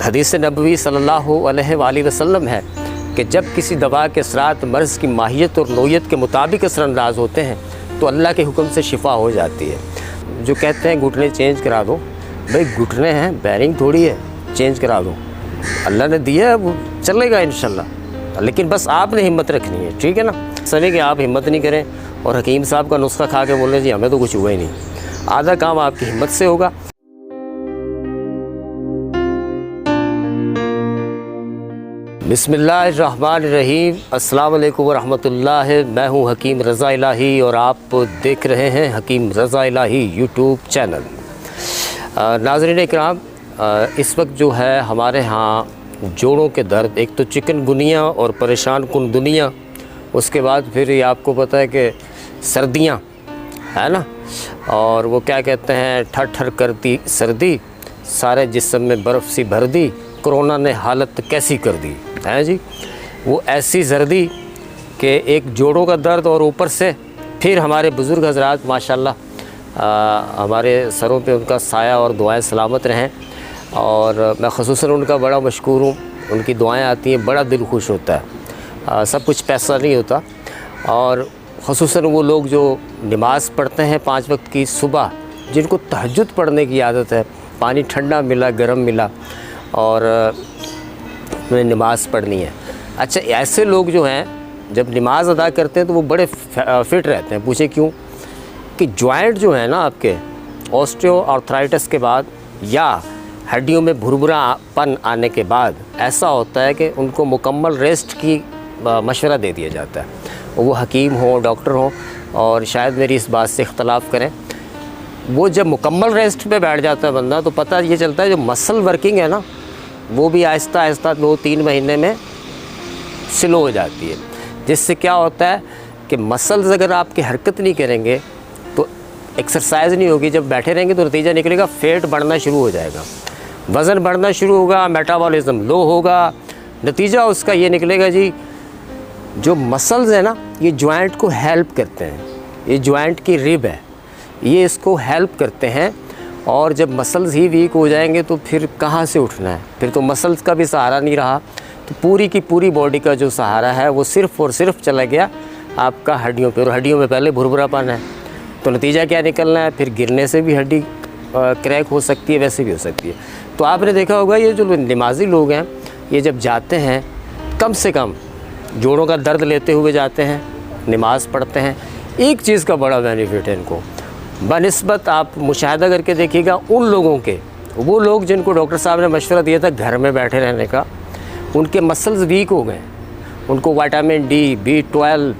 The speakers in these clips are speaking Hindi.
हदीस नबवी सल्लल्लाहु अलैहि वसल्लम है कि जब किसी दवा के असरात मर्ज़ की माहियत और नोयत के मुताबिक असरानंदाज होते हैं तो अल्लाह के हुक्म से शिफा हो जाती है। जो कहते हैं घुटने चेंज करा दो, भाई घुटने हैं, बैरिंग थोड़ी है चेंज करा दो, अल्लाह ने दिया है वो चलेगा इंशाल्लाह। लेकिन बस आपने हिम्मत रखनी है, ठीक है ना। सभी कि आप हिम्मत नहीं करें और हकीम साहब का नुस्खा खा के बोलें जी हमें तो कुछ हुआ ही नहीं। आधा काम आपकी हिम्मत से होगा। बिस्मिल्लाहिर्रहमानिर्रहीम, अस्सलाम वालेकुम वरहमतुल्लाह। मैं हूं हकीम रज़ा इलाही और आप देख रहे हैं हकीम रज़ा इलाही यूट्यूब चैनल। नाज़रीन इकराम, इस वक्त जो है हमारे यहाँ जोड़ों के दर्द, एक तो चिकनगुनिया और परेशान कुन दुनिया, उसके बाद फिर ये आपको पता है कि सर्दियाँ है ना, और वो क्या कहते हैं ठर ठर करती सर्दी, सारे जिस्म में बर्फ़ सी भर दी, कोरोना ने हालत कैसी कर दी है जी। वो ऐसी सर्दी कि एक जोड़ों का दर्द और ऊपर से फिर हमारे बुज़ुर्ग हज़रात माशाल्लाह हमारे सरों पे उनका साया और दुआएं सलामत रहें। और मैं ख़ुसूसन उनका बड़ा मशकूर हूँ, उनकी दुआएं आती हैं, बड़ा दिल खुश होता है। सब कुछ पैसा नहीं होता। और ख़ुसूसन वो लोग जो नमाज़ पढ़ते हैं 5 वक्त की सुबह, जिनको तहज्जुद पढ़ने की आदत है, पानी ठंडा मिला गर्म मिला और उन्हें नमाज़ पढ़नी है। अच्छा, ऐसे लोग जो हैं जब नमाज़ अदा करते हैं तो वो बड़े फ़िट रहते हैं। पूछे क्यों? कि जॉइंट जो है ना आपके ऑस्टियो आर्थराइटिस के बाद या हड्डियों में भुरभुरापन आने के बाद ऐसा होता है कि उनको मुकम्मल रेस्ट की मशवरा दे दिया जाता है। वो हकीम हो, डॉक्टर हो, और शायद मेरी इस बात से इख्तलाफ करें। वो जब मुकम्मल रेस्ट पे बैठ जाता है बंदा तो पता ये चलता है जो मसल वर्किंग है ना वो भी आहिस्ता आहिस्ता 2-3 महीने में स्लो हो जाती है। जिससे क्या होता है कि मसल्स अगर आपकी हरकत नहीं करेंगे तो एक्सरसाइज नहीं होगी, जब बैठे रहेंगे तो नतीजा निकलेगा फैट बढ़ना शुरू हो जाएगा, वज़न बढ़ना शुरू होगा, मेटाबॉलिज्म लो होगा। नतीजा उसका ये निकलेगा जी, जो मसल्स है ना ये जॉइंट को हेल्प करते हैं, ये जॉइंट की रिब है, ये इसको हेल्प करते हैं। और जब मसल्स ही वीक हो जाएंगे तो फिर कहाँ से उठना है, फिर तो मसल्स का भी सहारा नहीं रहा। तो पूरी की पूरी बॉडी का जो सहारा है वो सिर्फ़ और सिर्फ चला गया आपका हड्डियों पे, और हड्डियों में पहले भुरभुरापन है। तो नतीजा क्या निकलना है, फिर गिरने से भी हड्डी क्रैक हो सकती है, वैसे भी हो सकती है। तो आपने देखा होगा ये जो नमाजी लोग हैं ये जब जाते हैं कम से कम जोड़ों का दर्द लेते हुए जाते हैं, नमाज़ पढ़ते हैं। एक चीज़ का बड़ा बेनिफिट है इनको बनिस्बत, आप मुशाहिदा करके देखिएगा उन लोगों के, वो लोग जिनको डॉक्टर साहब ने मशवरा दिया था घर में बैठे रहने का, उनके मसल्स वीक हो गए। उनको vitamin D, B12,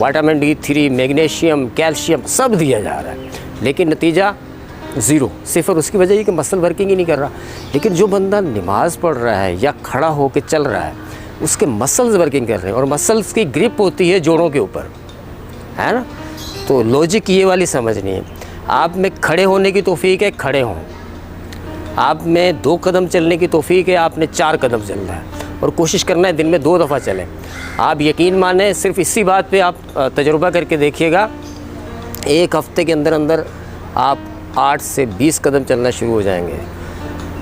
vitamin D3, magnesium, calcium सब दिया जा रहा है, लेकिन नतीजा ज़ीरो, सिफर। उसकी वजह ये कि मसल वर्किंग ही नहीं कर रहा। लेकिन जो बंदा नमाज़ पढ़ रहा है या खड़ा होकर चल रहा है उसके मसल्स वर्किंग कर रहे हैं, और मसल्स की ग्रिप होती है जोड़ों के ऊपर, है ना। तो लॉजिक ये वाली समझनी है। आप में खड़े होने की तौफीक है, खड़े हों। आप में 2 कदम चलने की तौफीक है, आपने 4 कदम चलना है, और कोशिश करना है दिन में 2 दफ़ा चलें। आप यकीन माने, सिर्फ इसी बात पे आप तजुर्बा करके देखिएगा, 1 हफ़्ते के अंदर अंदर आप 8 से 20 कदम चलना शुरू हो जाएंगे।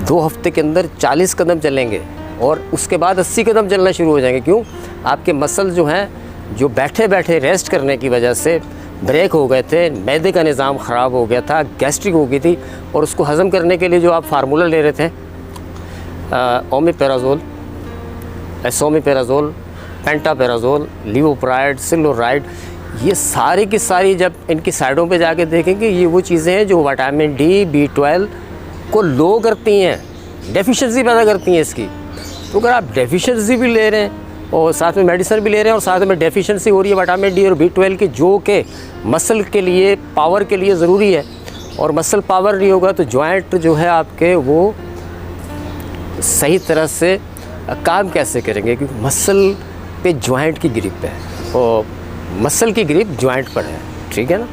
2 हफ़्ते के अंदर 40 कदम चलेंगे, और उसके बाद 80 कदम चलना शुरू हो जाएंगे। क्यों? आपके मसल जो हैं, जो बैठे बैठे रेस्ट करने की वजह से ब्रेक हो गए थे, मैदे का निज़ाम ख़राब हो गया था, गैस्ट्रिक हो गई थी, और उसको हज़म करने के लिए जो आप फार्मूला ले रहे थे ओमेपेराजोल, एसोमेपेराजोल, पेंटापेराजोल, लिवोप्राइड, सिलोराइड, ये सारी की सारी जब इनकी साइडों पे जाके देखेंगे ये वो चीज़ें हैं जो विटामिन D, B12 को लो करती हैं, डेफिशिएंसी पैदा करती हैं इसकी। तो अगर आप डेफिशिएंसी भी ले रहे हैं और साथ में मेडिसिन भी ले रहे हैं और साथ में डेफिशिएंसी हो रही है विटामिन D और B12 की, जो कि मसल के लिए, पावर के लिए ज़रूरी है, और मसल पावर नहीं होगा तो जॉइंट जो है आपके वो सही तरह से काम कैसे करेंगे, क्योंकि मसल पे जॉइंट की ग्रिप है और मसल की ग्रिप जॉइंट पर है, ठीक है ना।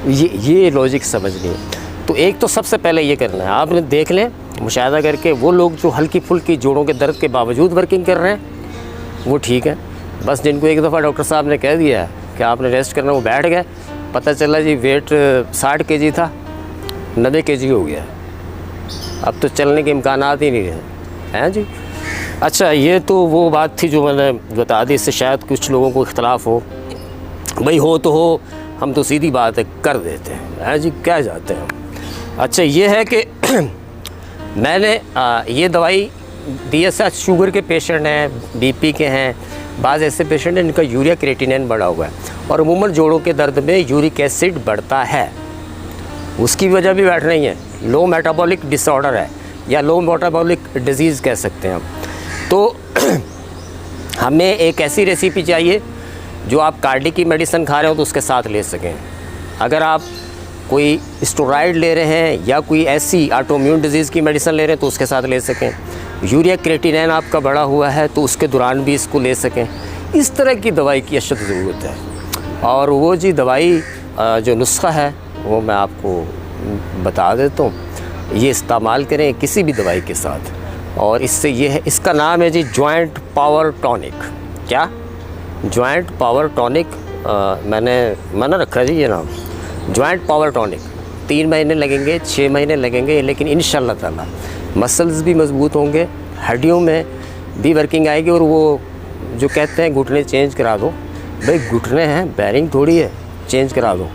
ये लॉजिक समझनी है। तो एक तो सबसे पहले ये करना है, आपने देख लें मुशाहिदा करके, वो लोग जो हल्की फुल्की जोड़ों के दर्द के बावजूद वर्किंग कर रहे हैं वो ठीक है। बस जिनको एक दफ़ा डॉक्टर साहब ने कह दिया है कि आपने रेस्ट करना, वो बैठ गए, पता चला जी वेट 60 kg था 90 kg हो गया, अब तो चलने के इम्कानात ही नहीं है, हैं जी। अच्छा, ये तो वो बात थी जो मैंने बता दी, इससे शायद कुछ लोगों को इख्तलाफ हो। भाई हो तो हो, हम तो सीधी बात है कर देते हैं जी, क्या जाते हैं। अच्छा, ये है कि मैंने ये दवाई दी है। शुगर के पेशेंट हैं, बीपी के हैं, बाज़ ऐसे पेशेंट हैं जिनका यूरिया क्रिएटिनिन बढ़ा हुआ है और अमूमन जोड़ों के दर्द में यूरिक एसिड बढ़ता है। उसकी वजह भी बैठ नहीं है, लो मेटाबॉलिक डिसऑर्डर है या लो मेटाबॉलिक डिजीज़ कह सकते हैं हम। तो हमें एक ऐसी रेसिपी चाहिए जो आप कार्डिक की मेडिसिन खा रहे हो तो उसके साथ ले सकें। अगर आप कोई स्टेरॉइड ले रहे हैं या कोई ऐसी ऑटोइम्यून डिजीज़ की मेडिसिन ले रहे हैं तो उसके साथ ले सकें। यूरिया क्रिएटिनिन आपका बढ़ा हुआ है तो उसके दौरान भी इसको ले सकें। इस तरह की दवाई की अशद ज़रूरत है। और वो जी दवाई जो नुस्खा है वो मैं आपको बता देता हूँ। ये इस्तेमाल करें किसी भी दवाई के साथ, और इससे ये है, इसका नाम है जी जॉइंट पावर टॉनिक। क्या? Joint power tonic. मैंने रखा जी ये नाम, जॉइंट पावर टॉनिक। 3 महीने लगेंगे, 6 महीने लगेंगे, लेकिन इंशाल्लाह ताला मसल्स भी मज़बूत होंगे, हड्डियों में भी वर्किंग आएगी। और वो जो कहते हैं घुटने चेंज करा दो, भाई घुटने हैं, बैरिंग थोड़ी है, चेंज करा दो।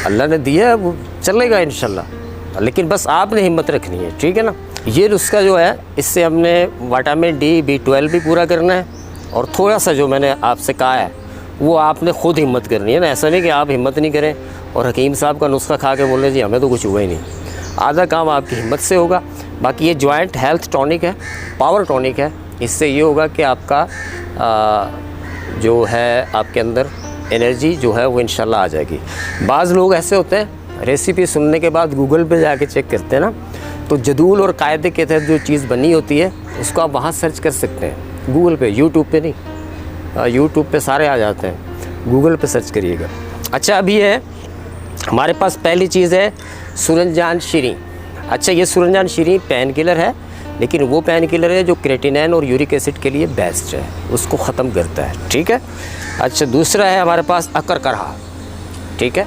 अल्लाह ने दिया है, वो चलेगा इंशाल्लाह, लेकिन बस आपने हिम्मत रखनी है, ठीक है ना। ये नुस्खा जो है, इससे हमने विटामिन डी, B12 भी पूरा करना है, और थोड़ा सा जो मैंने आपसे कहा है वो आपने ख़ुद हिम्मत करनी है ना। ऐसा नहीं कि आप हिम्मत नहीं करें और हकीम साहब का नुस्खा खा के बोले जी हमें तो कुछ हुआ ही नहीं। आधा काम आपकी हिम्मत से होगा। बाकी ये जॉइंट हेल्थ टॉनिक है, पावर टॉनिक है। इससे ये होगा कि आपका जो है आपके अंदर एनर्जी जो है वो इंशाल्लाह आ जाएगी। बाज़ लोग ऐसे होते हैं रेसिपी सुनने के बाद गूगल पे जाके चेक करते हैं ना, तो जदूल और कायदे के तहत जो चीज़ बनी होती है उसको आप वहाँ सर्च कर सकते हैं, गूगल पे, यूट्यूब पे नहीं। यूट्यूब पे सारे आ जाते हैं, गूगल पे सर्च करिएगा। अच्छा, अभी है हमारे पास पहली चीज़ है सुरंजान शीरी। अच्छा, ये सुरंजान शीरी पेन किलर है, लेकिन वो पेन किलर है जो क्रिएटिनिन और यूरिक एसिड के लिए बेस्ट है, उसको ख़त्म करता है, ठीक है। अच्छा, दूसरा है हमारे पास अकरकरहा, ठीक है।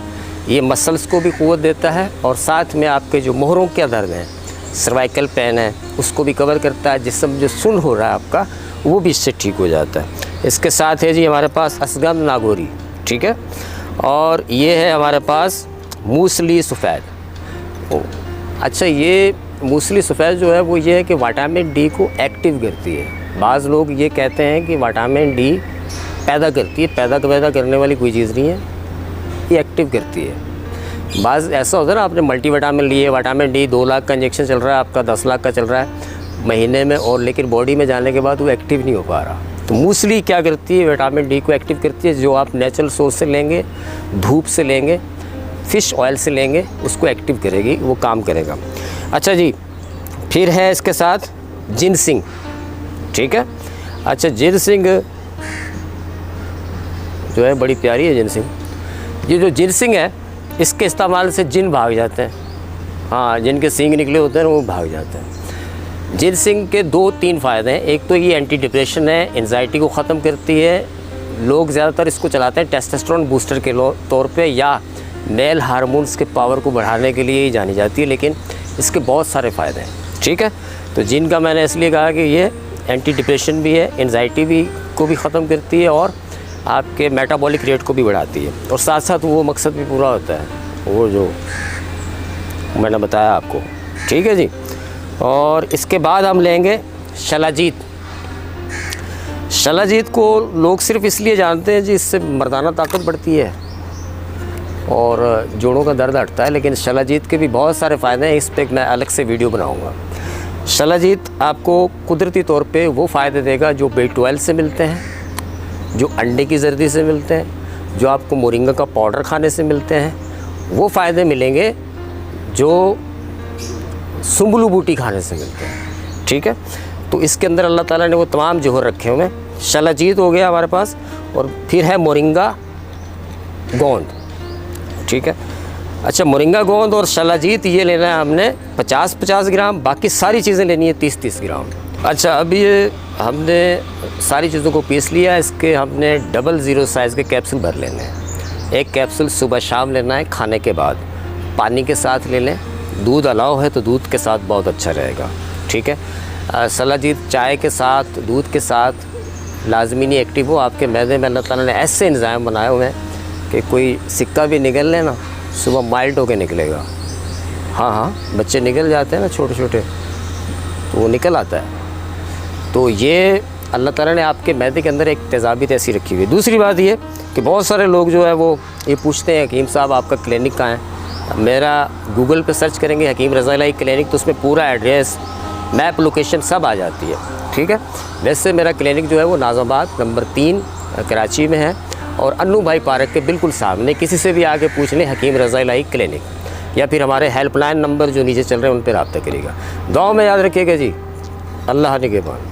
ये मसल्स को भी क़ुव्वत देता है और साथ में आपके जो मोहरों के दर्द हैं, सर्वाइकल पेन है, उसको भी कवर करता है। जिस्म जो सुन्न हो रहा है आपका वो भी इससे ठीक हो जाता है। इसके साथ है जी हमारे पास असगंध नागौरी, ठीक है। और ये है हमारे पास मूसली सफ़ेद। अच्छा, ये मूसली सफ़ेद जो है वो ये है कि विटामिन डी को एक्टिव करती है। बाज़ लोग ये कहते हैं कि विटामिन डी पैदा करती है, पैदा करने वाली कोई चीज़ नहीं है, ये एक्टिव करती है। बाज़ ऐसा होता है ना, आपने मल्टीविटामिन लिए, विटामिन डी 2 लाख का इंजेक्शन चल रहा है, आपका 10 लाख का चल रहा है महीने में, और लेकिन बॉडी में जाने के बाद वो एक्टिव नहीं हो पा रहा। तो मूसली क्या करती है, विटामिन डी को एक्टिव करती है। जो आप नेचुरल सोर्स से लेंगे, धूप से लेंगे, फ़िश ऑयल से लेंगे, उसको एक्टिव करेगी, वो काम करेगा। अच्छा जी, फिर है इसके साथ जिनसिंग, ठीक है। अच्छा, जिनसिंग जो है बड़ी प्यारी है जिनसिंग। ये जो जिनसिंग है, इसके इस्तेमाल से जिन भाग जाते हैं। हाँ, जिनके सींग निकले होते हैं वो भाग जाते हैं। जिनसिंग के 2-3 फ़ायदे हैं। एक तो ये एंटी डिप्रेशन है, एंजाइटी को ख़त्म करती है। लोग ज़्यादातर इसको चलाते हैं टेस्टोस्टेरोन बूस्टर के तौर पे या मेल हार्मोन्स के पावर को बढ़ाने के लिए ही जानी जाती है, लेकिन इसके बहुत सारे फ़ायदे हैं, ठीक है। तो जिन का मैंने इसलिए कहा कि ये एंटी डिप्रेशन भी है, एंजाइटी भी को भी ख़त्म करती है और आपके मेटाबॉलिक रेट को भी बढ़ाती है, और साथ साथ वो मकसद भी पूरा होता है, वो जो मैंने बताया आपको, ठीक है जी। और इसके बाद हम लेंगे शलाजीत। शलाजीत को लोग सिर्फ इसलिए जानते हैं जी इससे मर्दाना ताकत बढ़ती है और जोड़ों का दर्द हटता है, लेकिन शलाजीत के भी बहुत सारे फ़ायदे हैं। इस पर मैं अलग से वीडियो बनाऊंगा। शलाजीत आपको कुदरती तौर पे वो फ़ायदे देगा जो B12 से मिलते हैं, जो अंडे की जर्दी से मिलते हैं, जो आपको मोरिंगा का पाउडर खाने से मिलते हैं। वो फ़ायदे मिलेंगे जो सुंबलू बूटी खाने से मिलते हैं, ठीक है। तो इसके अंदर अल्लाह ताला ने वो तमाम जोहर रखे हुए हैं। शलाजीत हो गया हमारे पास, और फिर है मोरिंगा गोंद, ठीक है। अच्छा, मोरिंगा गोंद और शलाजीत ये लेना है हमने 50-50 ग्राम, बाकी सारी चीज़ें लेनी है 30-30 ग्राम। अच्छा, अब ये हमने सारी चीज़ों को पीस लिया। इसके हमने 00 साइज़ के कैप्सूल भर लेने हैं। एक कैप्सूल सुबह शाम लेना है खाने के बाद, पानी के साथ ले लें। दूध अलाउ है तो दूध के साथ बहुत अच्छा रहेगा, ठीक है। सलाजीत चाय के साथ, दूध के साथ लाजमीनी एक्टिव हो। आपके मैदे में अल्लाह ताला ने ऐसे इंजाम बनाए हुए हैं कि कोई सिक्का भी निकल ले ना, सुबह माइल्ड होके निकलेगा। हाँ, बच्चे निकल जाते हैं ना छोटे छोटे, तो वो निकल आता है। तो ये अल्लाह ताला ने आपके मैदे के अंदर एक तेज़ाबियत ऐसी रखी हुई है। दूसरी बात ये कि बहुत सारे लोग जो है वो ये पूछते हैं हकीम साहब आपका क्लिनिक कहाँ है। मेरा गूगल पे सर्च करेंगे हकीम रज़ा इलाही क्लिनिक, तो उसमें पूरा एड्रेस, मैप, लोकेशन सब आ जाती है, ठीक है। वैसे मेरा क्लिनिक जो है वो नाज़ाबाद नंबर 3 कराची में है, और अन्नू भाई पार्क के बिल्कुल सामने। किसी से भी आके पूछ लें हकीम रज़ा इलाही क्लिनिक, या फिर हमारे हेल्पलाइन नंबर जो नीचे चल रहे हैं उन पर रब्ता करिएगा। दुआ में याद रखिएगा जी। अल्लाह निगहबान।